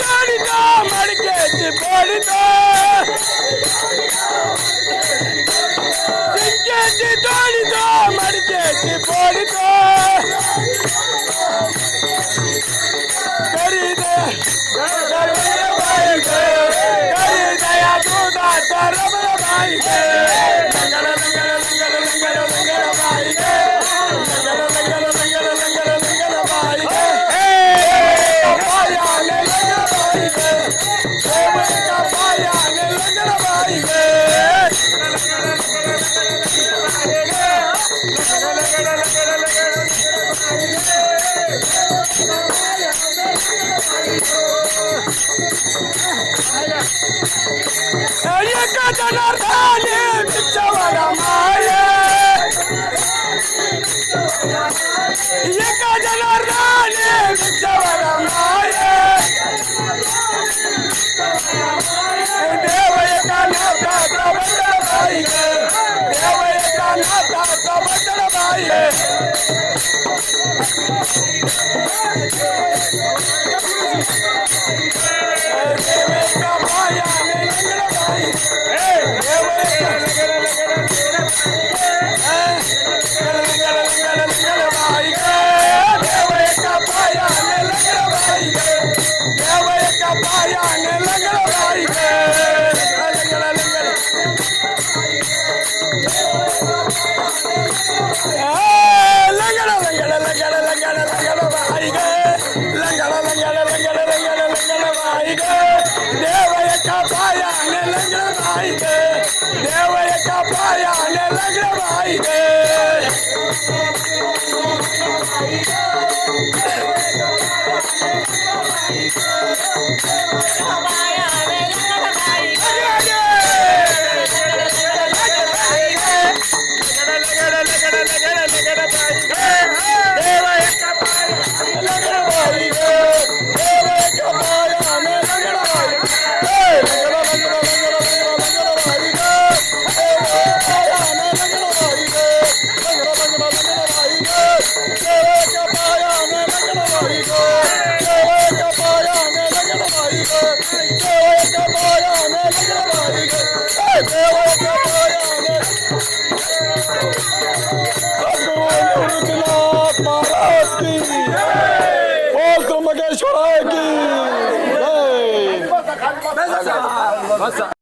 तोडितो मडक्याची फोडितो जिंक्याची तोडितो मडक्याची फोडितो करी दया दुधाचा रमण बाई गे लंगड लंगड लंगड लंगड लंगड बाई गे लंगड लंगड लंगड लंगड लंगड बाई गे पायाने लंगड बाई गे देवका पायाने लंगड बाई गे एका जनार्दने बिच्छावर माये एका जनार्दने बिच्छावर माये देव एका नाथाचा बदल बाई गे देव एका नाथाचा बदल बाई गे देवेका पायाने लंगड बाई देवेका पायाने लंगड बाई देवेका पायाने लंगड बाई लंगड लंगड लंगड लंगड लंगड बाई गे लंगड लंगड लंगड लंगड लंगड बाई गे देव एका पायाने लंगड बाई गे देव एका पायाने लंगड बाई गे महाराज की बोल त्र्यंबकेश्वर की जय।